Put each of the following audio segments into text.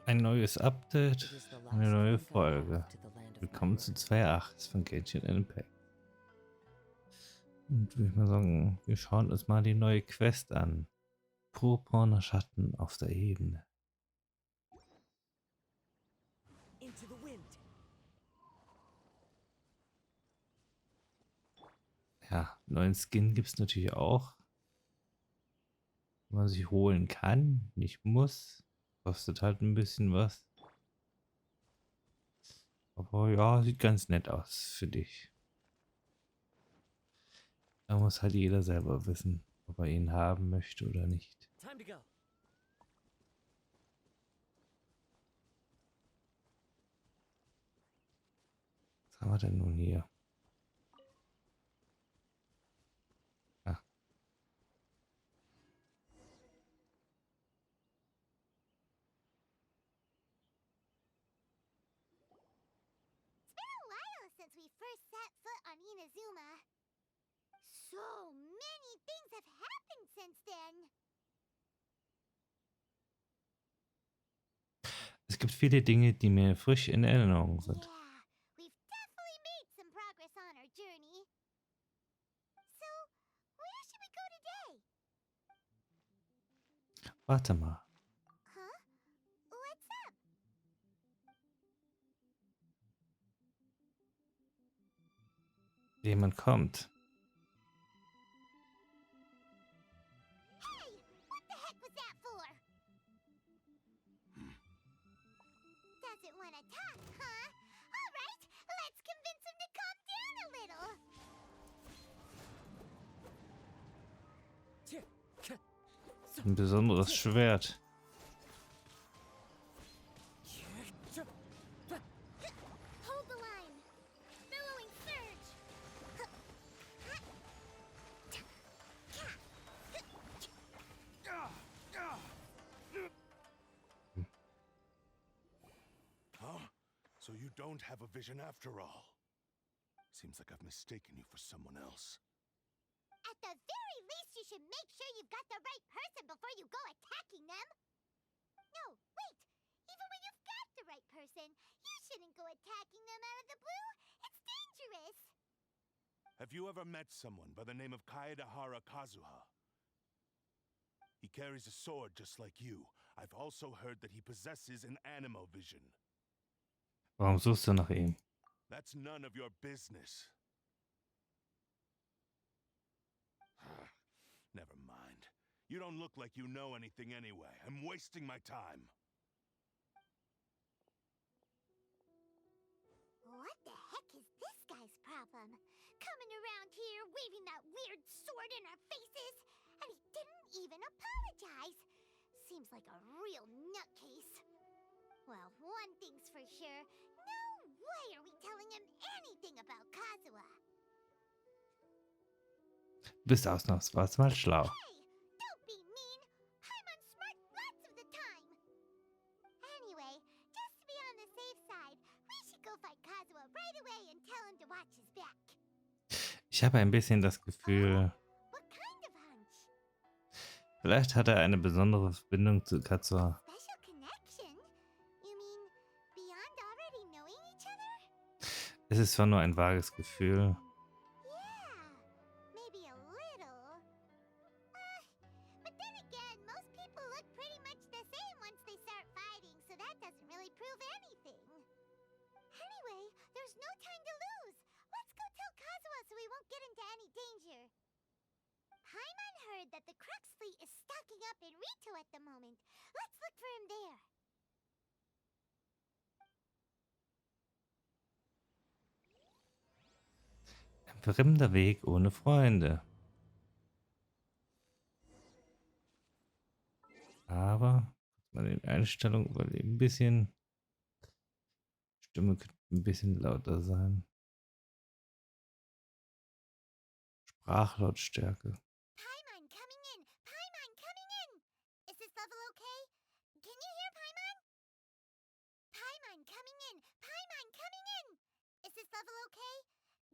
Ein neues Update, eine neue Folge. Willkommen zu 2.8 von Genshin Impact. Und würde ich mal sagen, wir schauen uns mal die neue Quest an. Purpurner Schatten auf der Ebene. Ja, neuen Skin gibt es natürlich auch. Den man sich holen kann, nicht muss. Kostet halt ein bisschen was. Aber ja, sieht ganz nett aus für dich. Da muss halt jeder selber wissen, ob er ihn haben möchte oder nicht. Was haben wir denn nun hier? Ah. Since we first set foot on Inazuma. So many things have happened since then. Es gibt viele Dinge, die mir frisch in Erinnerung sind. Yeah, we've definitely made some progress on our journey. So, where should we go today? Warte mal. Huh? What's up? Jemand kommt. Hey, what the heck was that for? Doesn't want to talk, huh? All right, let's convince him to calm down a little. Ein besonderes Schwert. Hold the line. Billowing surge. Huh? So you don't have a vision after all. Seems like I've mistaken you for someone else. At the very least, you should make sure you've got the right person before you go attacking them. No, wait. Even when you've got the right person, you shouldn't go attacking them out of the blue. It's dangerous. Have you ever met someone by the name of Kaedahara Kazuha? He carries a sword just like you. I've also heard that he possesses an animal vision. Warum suchst du nach ihm? That's none of your business. Never mind. You don't look like you know anything anyway. I'm wasting my time. What the heck is this guy's problem? Coming around here, waving that weird sword in our faces, and he didn't even apologize. Seems like a real nutcase. Well, one thing's for sure. No way are we telling him anything about Kazuha. Du bist ausnahmsweise mal schlau. Hey, don't be mean. Paimon's smart lots of the time. Anyway, just to be on the safe side, we should go find Kazuha right away and tell him to watch his back. Ich habe ein bisschen das Gefühl, What kind of hunch? vielleicht hat er eine besondere Verbindung zu Kazuha. Special connection? You mean beyond already knowing each other? Es ist zwar nur ein vages Gefühl. Yeah, maybe a little. But then again, most people look pretty much the same once they start fighting, so that doesn't really prove anything. Anyway, there's no time to lose. Let's go tell Kazuha so we won't get into any danger. Paimon heard that the Crux fleet is stocking up in Rito at the moment. Let's look for him there. Ein fremder Weg ohne Freunde. Aber mal in Einstellungen, weil ein bisschen Stimme könnte ein bisschen lauter sein. Sprachlautstärke. Paimon coming in! Paimon coming in! Is this level okay? Can you hear Paimon? Paimon coming in! Paimon coming in! Is this level okay?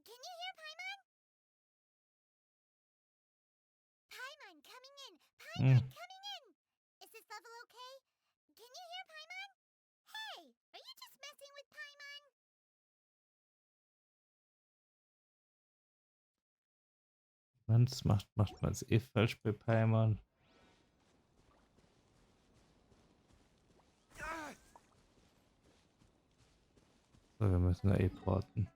Can you hear Paimon? Paimon coming in! Paimon coming in! Man, das macht man es eh falsch bei Paimon. So, wir müssen da eh porten.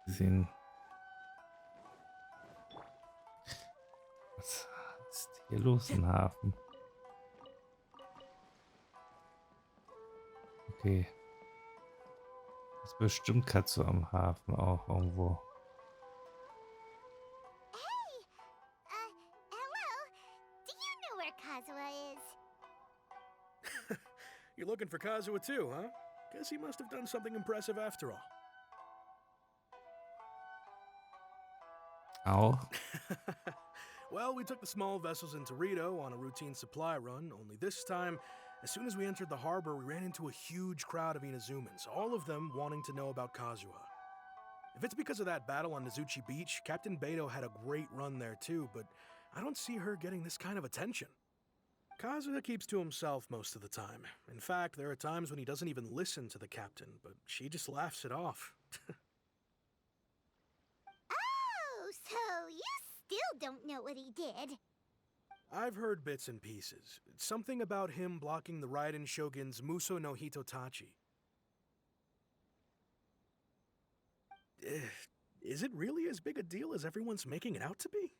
Sehen. Was ist hier los im Hafen? Okay. Ist bestimmt Katze am Hafen auch irgendwo. Hey! Hello? Do you know where Kazuha is? You're looking for Kazuha too, huh? Guess he must have done something impressive after all. Auch? Well, we took the small vessels into Rito on a routine supply run, only this time, as soon as we entered the harbor, we ran into a huge crowd of Inazumans, all of them wanting to know about Kazuha. If it's because of that battle on Nizuchi Beach, Captain Beto had a great run there too, but I don't see her getting this kind of attention. Kazuha keeps to himself most of the time. In fact, there are times when he doesn't even listen to the captain, but she just laughs it off. Oh, so you still don't know what he did? I've heard bits and pieces. Something about him blocking the Raiden Shogun's Muso no Hitotachi. Is it really as big a deal as everyone's making it out to be?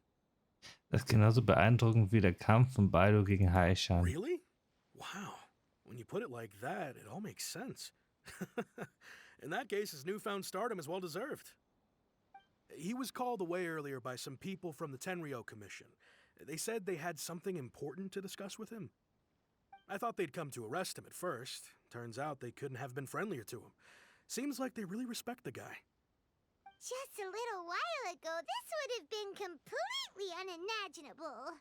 Das ist genauso beeindruckend wie der Kampf von Baido gegen Haishan. Really? Wow. When you put it like that, it all makes sense. In that case, his newfound stardom is well deserved. He was called away earlier by some people from the Tenryou Commission. They said they had something important to discuss with him. I thought they'd come to arrest him at first. Turns out they couldn't have been friendlier to him. Seems like they really respect the guy. Just a little while ago, this would have been completely unimaginable.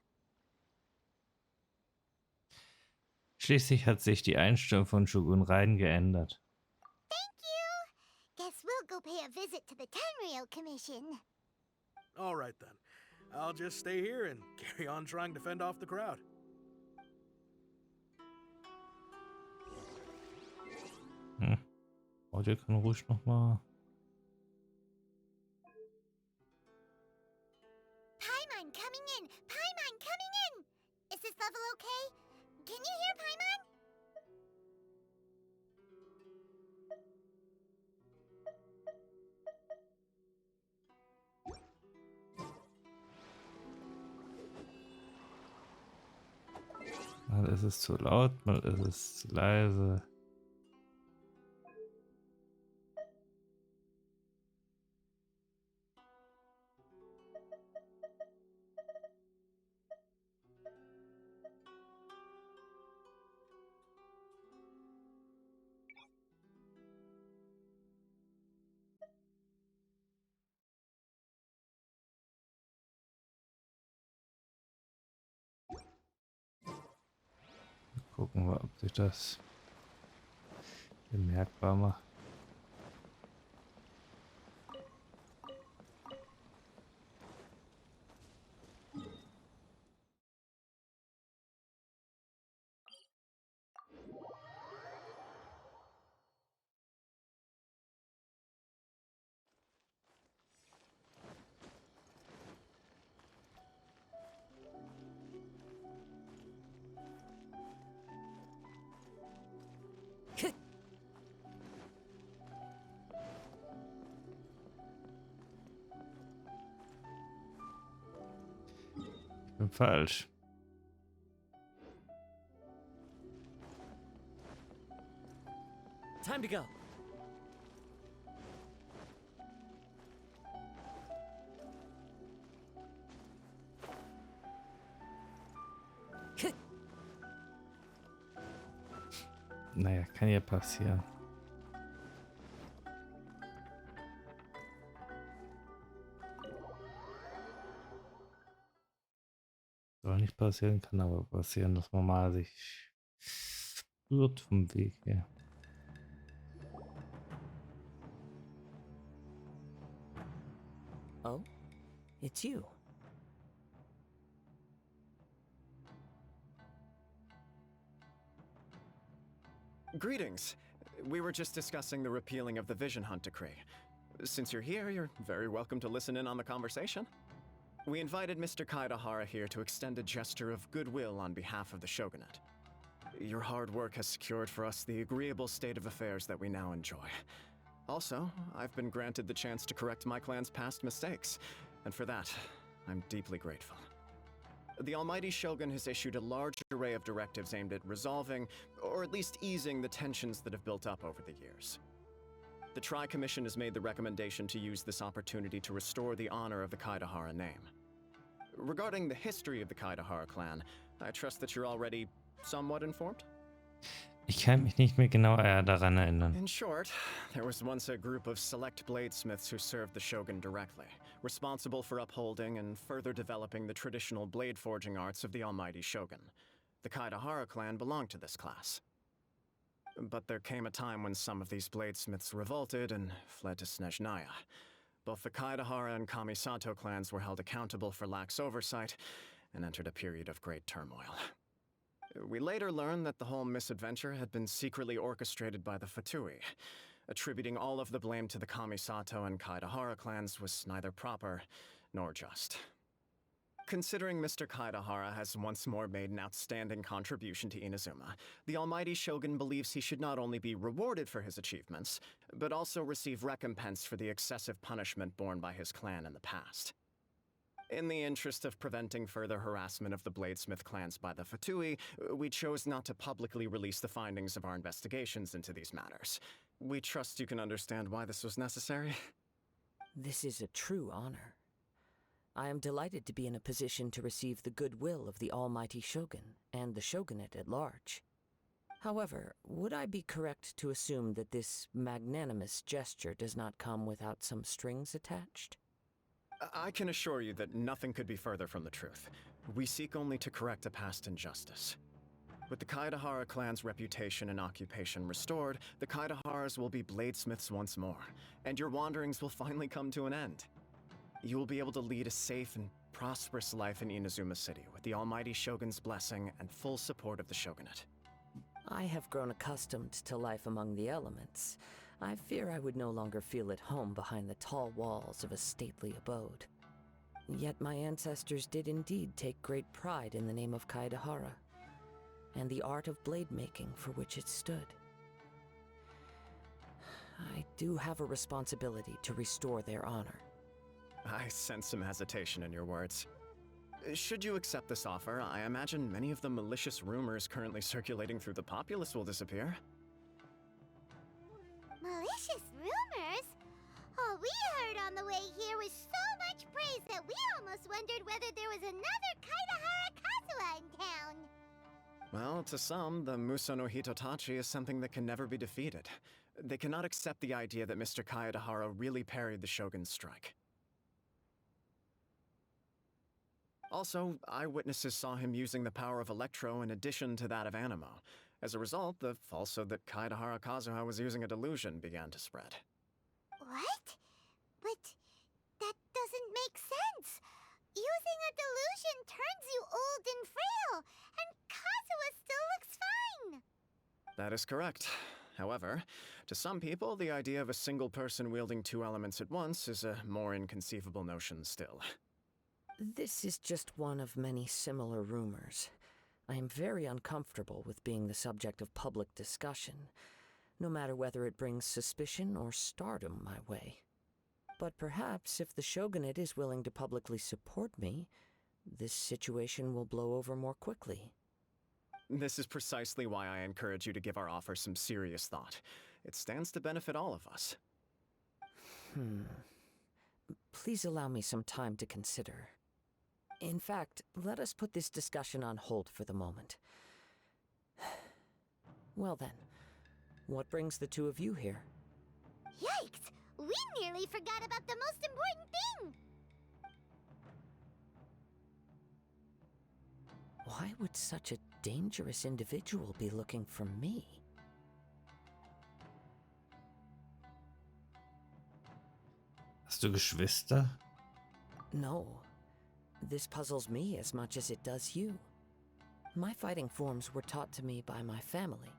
Schließlich hat sich die Einstellung von Shogun Raiden geändert. Thank you. Guess we'll go pay a visit to the Tenryou Commission. All right then. I'll just stay here and carry on trying to fend off the crowd. Audio kann ruhig nochmal. Paimon coming in! Paimon coming in! Is this level okay? Can you hear Paimon? Mal ist es zu laut, mal ist es zu leise. Gucken wir, ob sich das bemerkbar macht. Ich bin falsch. Time to go. Naja, kann ja passieren. Soll nicht passieren, kann aber passieren, dass man mal sich rührt vom Weg her. Oh? It's you. Greetings. We were just discussing the repealing of the Vision Hunt Decree. Since you're here, you're very welcome to listen in on the conversation. We invited Mr. Kaedahara here to extend a gesture of goodwill on behalf of the Shogunate. Your hard work has secured for us the agreeable state of affairs that we now enjoy. Also, I've been granted the chance to correct my clan's past mistakes, and for that, I'm deeply grateful. The Almighty Shogun has issued a large array of directives aimed at resolving, or at least easing, the tensions that have built up over the years. The Tri-Commission has made the recommendation to use this opportunity to restore the honor of the Kaedahara name. Regarding the history of the Kaedahara clan, I trust that you're already somewhat informed? Ich kann mich nicht mehr genau daran erinnern. In short, there was once a group of select bladesmiths who served the Shogun directly, responsible for upholding and further developing the traditional blade forging arts of the Almighty Shogun. The Kaedahara clan belonged to this class. But there came a time when some of these bladesmiths revolted and fled to Snezhnaya. Both the Kaedahara and Kamisato clans were held accountable for lax oversight and entered a period of great turmoil. We later learned that the whole misadventure had been secretly orchestrated by the Fatui. Attributing all of the blame to the Kamisato and Kaedahara clans was neither proper nor just. Considering Mr. Kaedahara has once more made an outstanding contribution to Inazuma, the Almighty Shogun believes he should not only be rewarded for his achievements, but also receive recompense for the excessive punishment borne by his clan in the past. In the interest of preventing further harassment of the bladesmith clans by the Fatui, we chose not to publicly release the findings of our investigations into these matters. We trust you can understand why this was necessary. This is a true honor. I am delighted to be in a position to receive the goodwill of the Almighty Shogun and the Shogunate at large. However, would I be correct to assume that this magnanimous gesture does not come without some strings attached? I can assure you that nothing could be further from the truth. We seek only to correct a past injustice. With the Kaedahara clan's reputation and occupation restored, the Kaedaharas will be bladesmiths once more, and your wanderings will finally come to an end. You will be able to lead a safe and prosperous life in Inazuma City with the Almighty Shogun's blessing and full support of the Shogunate. I have grown accustomed to life among the elements. I fear I would no longer feel at home behind the tall walls of a stately abode. Yet my ancestors did indeed take great pride in the name of Kaedahara, and the art of blade making for which it stood. I do have a responsibility to restore their honor. I sense some hesitation in your words. Should you accept this offer, I imagine many of the malicious rumors currently circulating through the populace will disappear. Malicious rumors? All we heard on the way here was so much praise that we almost wondered whether there was another Kaedahara Kazuha in town. Well, to some, the Muso no Hitotachi is something that can never be defeated. They cannot accept the idea that Mr. Kaedahara really parried the Shogun's strike. Also, eyewitnesses saw him using the power of Electro in addition to that of Animo. As a result, the falsehood that Kaedahara Kazuha was using a delusion began to spread. What? But that doesn't make sense. Using a delusion turns you old and frail, and Kazuha still looks fine. That is correct. However, to some people, the idea of a single person wielding two elements at once is a more inconceivable notion still. This is just one of many similar rumors. I am very uncomfortable with being the subject of public discussion, no matter whether it brings suspicion or stardom my way. But perhaps if the Shogunate is willing to publicly support me, this situation will blow over more quickly. This is precisely why I encourage you to give our offer some serious thought. It stands to benefit all of us. Please allow me some time to consider. In fact, let us put this discussion on hold for the moment. Well then, what brings the two of you here? Yikes! We nearly forgot about the most important thing! Why would such a dangerous individual be looking for me? Hast du Geschwister? No. This puzzles me as much as it does you. My fighting forms were taught to me by my family,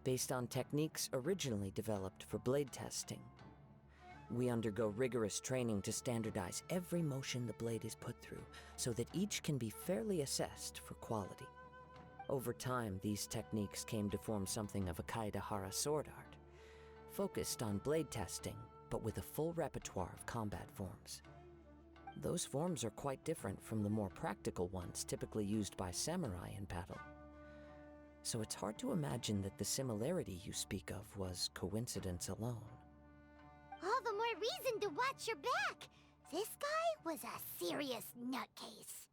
based on techniques originally developed for blade testing. We undergo rigorous training to standardize every motion the blade is put through, so that each can be fairly assessed for quality. Over time, these techniques came to form something of a Kaedahara sword art, focused on blade testing, but with a full repertoire of combat forms. Those forms are quite different from the more practical ones typically used by samurai in battle. So it's hard to imagine that the similarity you speak of was coincidence alone. All the more reason to watch your back. This guy was a serious nutcase.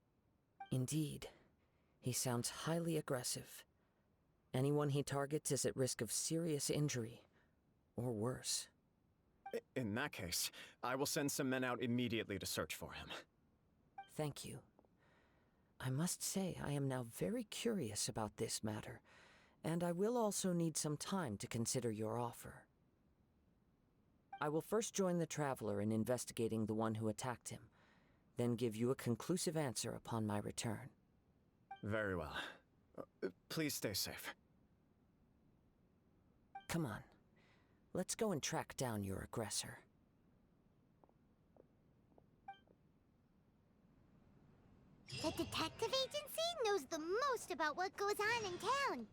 Indeed. He sounds highly aggressive. Anyone he targets is at risk of serious injury, or worse. In that case, I will send some men out immediately to search for him. Thank you. I must say I am now very curious about this matter, and I will also need some time to consider your offer. I will first join the Traveler in investigating the one who attacked him, then give you a conclusive answer upon my return. Very well. Please stay safe. Come on. Let's go and track down your aggressor. The detective agency knows the most about what goes on in town.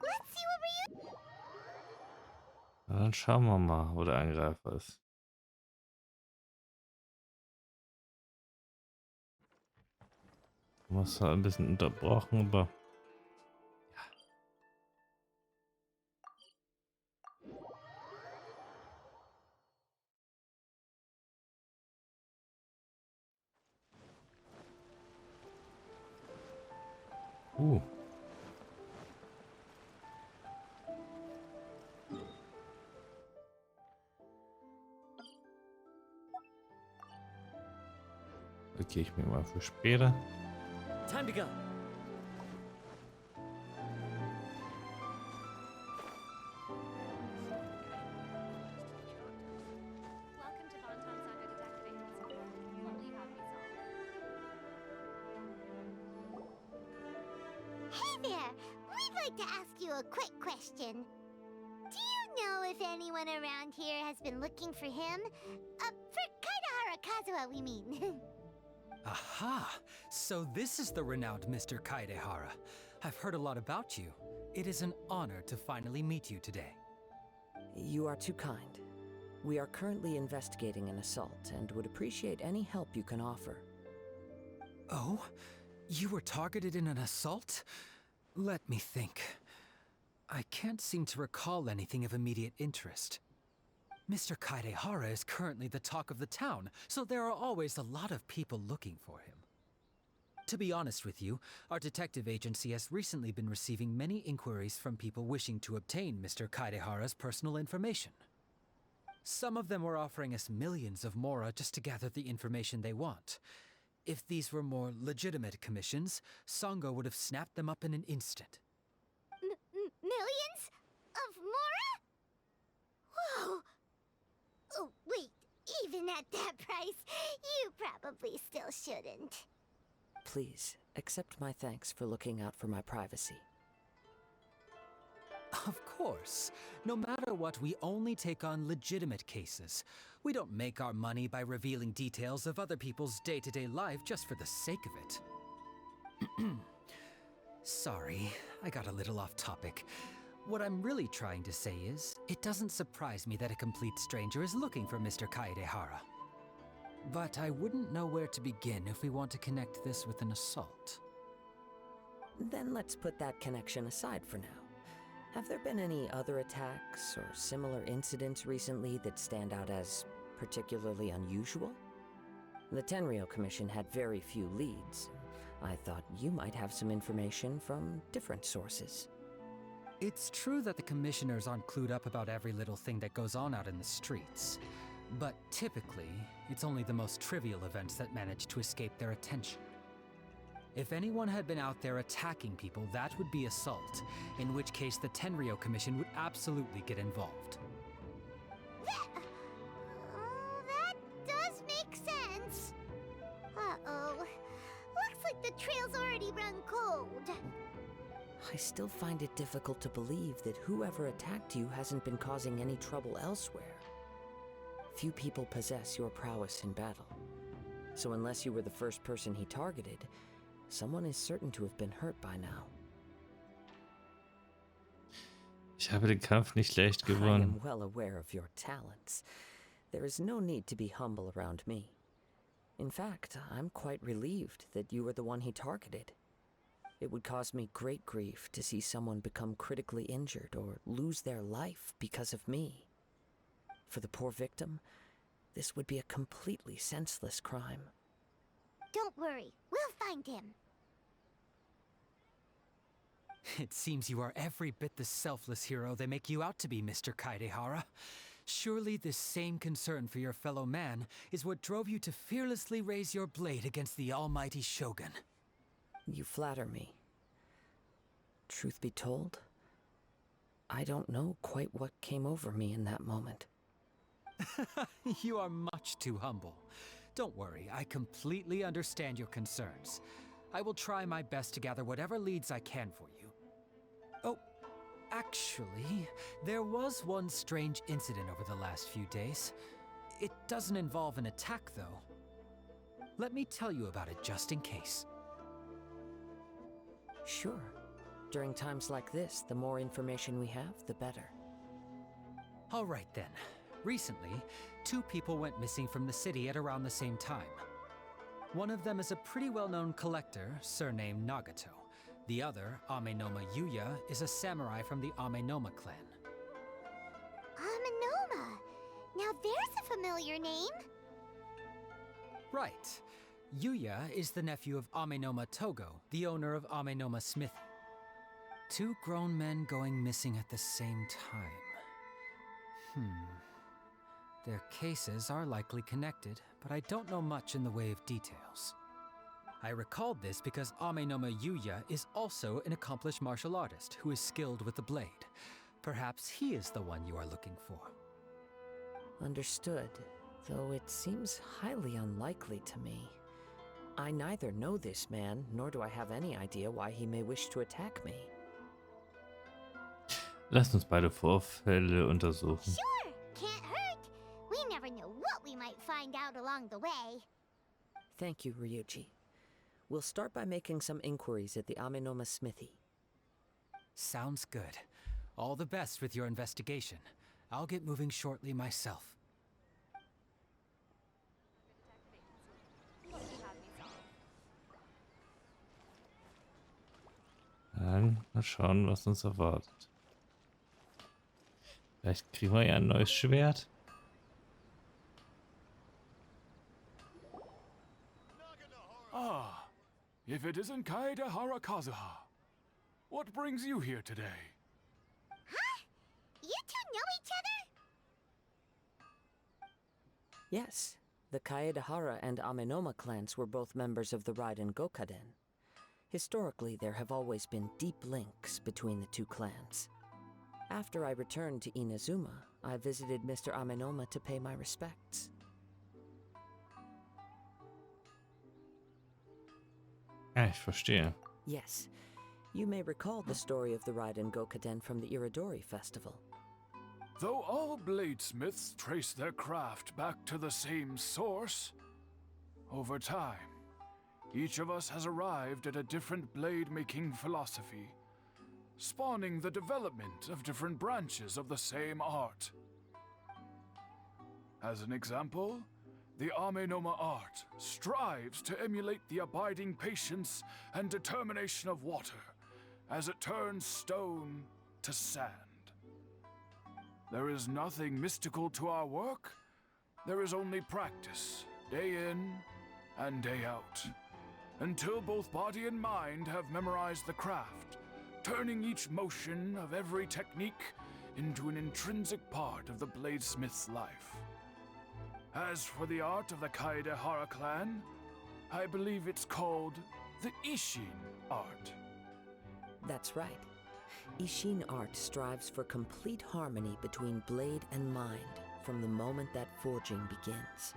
Let's see what we... Na, dann schauen wir mal, wo der Angreifer ist. Was halt ein bisschen unterbrochen, aber ja. Markiere ich mir mal für später. Time to go. Welcome to Bonton Saga Detective Agency. What will you have me solve? Hey there! We'd like to ask you a quick question. Do you know if anyone around here has been looking for him? For Kaedahara Kazuha, we mean. Aha! So this is the renowned Mr. Kaedahara. I've heard a lot about you. It is an honor to finally meet you today. You are too kind. We are currently investigating an assault and would appreciate any help you can offer. Oh? You were targeted in an assault? Let me think. I can't seem to recall anything of immediate interest. Mr. Kaedahara is currently the talk of the town, so there are always a lot of people looking for him. To be honest with you, our detective agency has recently been receiving many inquiries from people wishing to obtain Mr. Kaedahara's personal information. Some of them were offering us millions of mora just to gather the information they want. If these were more legitimate commissions, Sango would have snapped them up in an instant. Millions? Of mora? Whoa! Oh, wait, even at that price, you probably still shouldn't. Please, accept my thanks for looking out for my privacy. Of course. No matter what, we only take on legitimate cases. We don't make our money by revealing details of other people's day-to-day life just for the sake of it. Sorry, I got a little off topic. What I'm really trying to say is, it doesn't surprise me that a complete stranger is looking for Mr. Kaedahara. But I wouldn't know where to begin if we want to connect this with an assault. Then let's put that connection aside for now. Have there been any other attacks or similar incidents recently that stand out as particularly unusual? The Tenryou Commission had very few leads. I thought you might have some information from different sources. It's true that the commissioners aren't clued up about every little thing that goes on out in the streets. But typically, it's only the most trivial events that manage to escape their attention. If anyone had been out there attacking people, that would be assault, in which case the Tenryou Commission would absolutely get involved. That does make sense. the trail's already run cold. I still find it difficult to believe that whoever attacked you hasn't been causing any trouble elsewhere. Few people possess your prowess in battle. So unless you were the first person he targeted, someone is certain to have been hurt by now. Ich habe den Kampf nicht leicht I gewonnen. am well aware of your talents. There is no need to be humble around me. In fact, I'm quite relieved that you were the one he targeted. It would cause me great grief to see someone become critically injured or lose their life because of me. For the poor victim, this would be a completely senseless crime. Don't worry, we'll find him. It seems you are every bit the selfless hero they make you out to be, Mr. Kaedehara. Surely this same concern for your fellow man is what drove you to fearlessly raise your blade against the almighty Shogun. You flatter me. Truth be told, I don't know quite what came over me in that moment. You are much too humble. Don't worry, I completely understand your concerns. I will try my best to gather whatever leads I can for you. Oh, actually, there was one strange incident over the last few days. It doesn't involve an attack, though. Let me tell you about it just in case. Sure. During times like this, the more information we have, the better. All right then. Recently, 2 people went missing from the city at around the same time. One of them is a pretty well-known collector, surnamed Nagato. The other, Amenoma Yuya, is a samurai from the Amenoma clan. Amenoma! Now there's a familiar name. Right. Yuya is the nephew of Amenoma Togo, the owner of Amenoma Smithy. 2 grown men going missing at the same time. Their cases are likely connected, but I don't know much in the way of details. I recalled this because Amenoma Yuya is also an accomplished martial artist who is skilled with the blade. Perhaps he is the one you are looking for. Understood, though it seems highly unlikely to me. I neither know this man, nor do I have any idea why he may wish to attack me. Lass uns beide Vorfälle untersuchen. Sure, can't hurt. We never know what we might find out along the way. Thank you, Ryuji. We'll start by making some inquiries at the Amenoma Smithy. Sounds good. All the best with your investigation. I'll get moving shortly myself. Dann mal schauen, was uns erwartet. Vielleicht kriegen wir ja ein neues Schwert. Ah, if it isn't Kaedehara Kazuha, what brings you here today? Huh? You two know each other? Yes, the Kaedehara and Amenoma clans were both members of the Raiden Gokaden. Historically, there have always been deep links between the 2 clans. After I returned to Inazuma, I visited Mr. Amenoma to pay my respects. Ich verstehe. Yes, you may recall the story of the Raiden Gokaden from the Iridori Festival. Though all bladesmiths trace their craft back to the same source, over time, each of us has arrived at a different blade-making philosophy, spawning the development of different branches of the same art. As an example, the Amenoma art strives to emulate the abiding patience and determination of water as it turns stone to sand. There is nothing mystical to our work. There is only practice, day in and day out, until both body and mind have memorized the craft, turning each motion of every technique into an intrinsic part of the bladesmith's life. As for the art of the Kaedehara clan, I believe it's called the Ishin art. That's right. Ishin art strives for complete harmony between blade and mind from the moment that forging begins.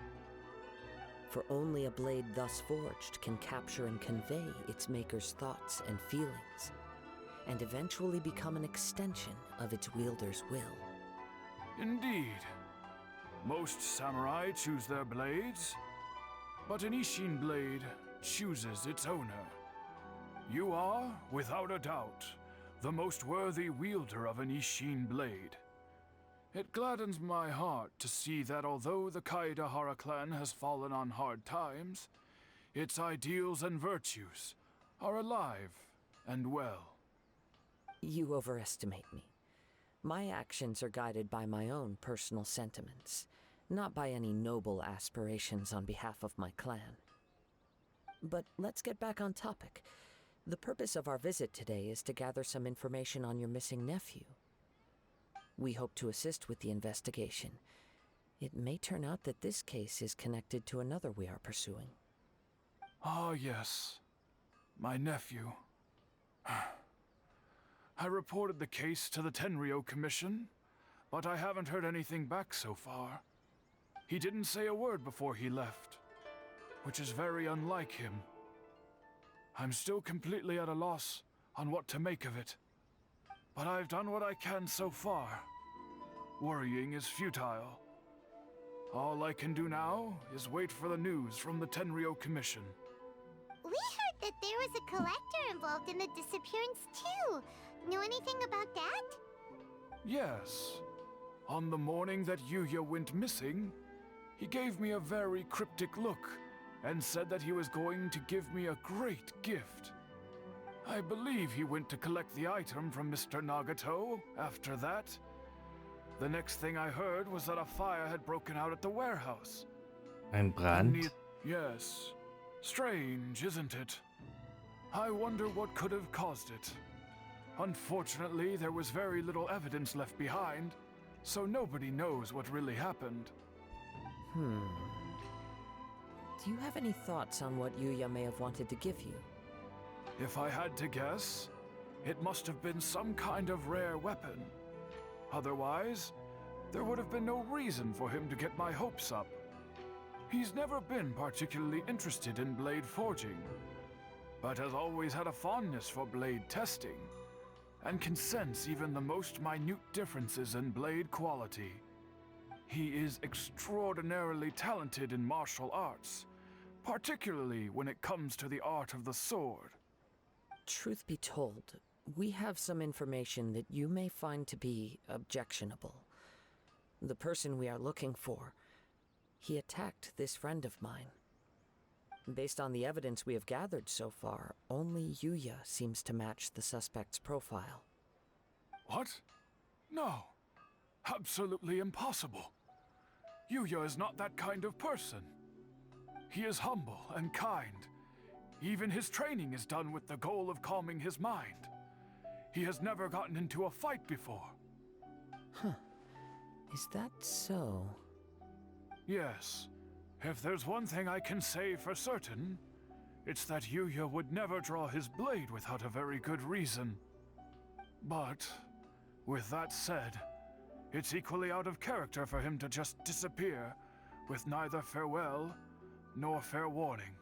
for only a blade thus forged can capture and convey its maker's thoughts and feelings, and eventually become an extension of its wielder's will. Indeed. Most samurai choose their blades, but an Ishin blade chooses its owner. You are, without a doubt, the most worthy wielder of an Ishin blade. It gladdens my heart to see that although the Kaedahara clan has fallen on hard times, its ideals and virtues are alive and well. You overestimate me. My actions are guided by my own personal sentiments, not by any noble aspirations on behalf of my clan. But let's get back on topic. The purpose of our visit today is to gather some information on your missing nephew. We hope to assist with the investigation. It may turn out that this case is connected to another we are pursuing. Ah, yes. My nephew. I reported the case to the Tenryou Commission, but I haven't heard anything back so far. He didn't say a word before he left, which is very unlike him. I'm still completely at a loss on what to make of it, but I've done what I can so far. Worrying is futile. All I can do now is wait for the news from the Tenryou Commission. We heard that there was a collector involved in the disappearance too. Know anything about that? Yes. On the morning that Yuya went missing, he gave me a very cryptic look and said that he was going to give me a great gift. I believe he went to collect the item from Mr. Nagato after that. The next thing I heard was that a fire had broken out at the warehouse. Ein Brand? Yes. Strange, isn't it? I wonder what could have caused it. Unfortunately, there was very little evidence left behind, so nobody knows what really happened. Do you have any thoughts on what Yuya may have wanted to give you? If I had to guess, it must have been some kind of rare weapon. Otherwise, there would have been no reason for him to get my hopes up. He's never been particularly interested in blade forging, but has always had a fondness for blade testing, and can sense even the most minute differences in blade quality. He is extraordinarily talented in martial arts, particularly when it comes to the art of the sword. Truth be told, we have some information that you may find to be objectionable. The person we are looking for, he attacked this friend of mine. Based on the evidence we have gathered so far, only Yuya seems to match the suspect's profile. What? No. Absolutely impossible. Yuya is not that kind of person. He is humble and kind. Even his training is done with the goal of calming his mind. He has never gotten into a fight before. Is that so? Yes. If there's one thing I can say for certain, it's that Yuya would never draw his blade without a very good reason. But, with that said, it's equally out of character for him to just disappear, with neither farewell nor fair warning.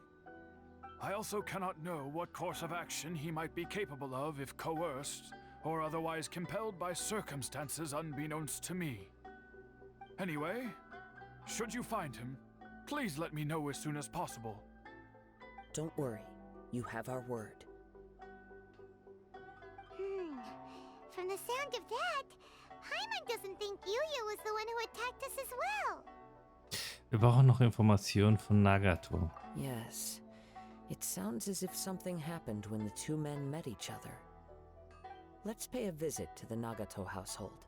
I also cannot know what course of action he might be capable of if coerced, or otherwise compelled by circumstances unbeknownst to me. Anyway, should you find him, please let me know as soon as possible. Don't worry, you have our word. From the sound of that, Paimon doesn't think Yuya was the one who attacked us as well. Wir brauchen noch Informationen von Nagato. Yes. It sounds as if something happened when the two men met each other. Let's pay a visit to the Nagato household.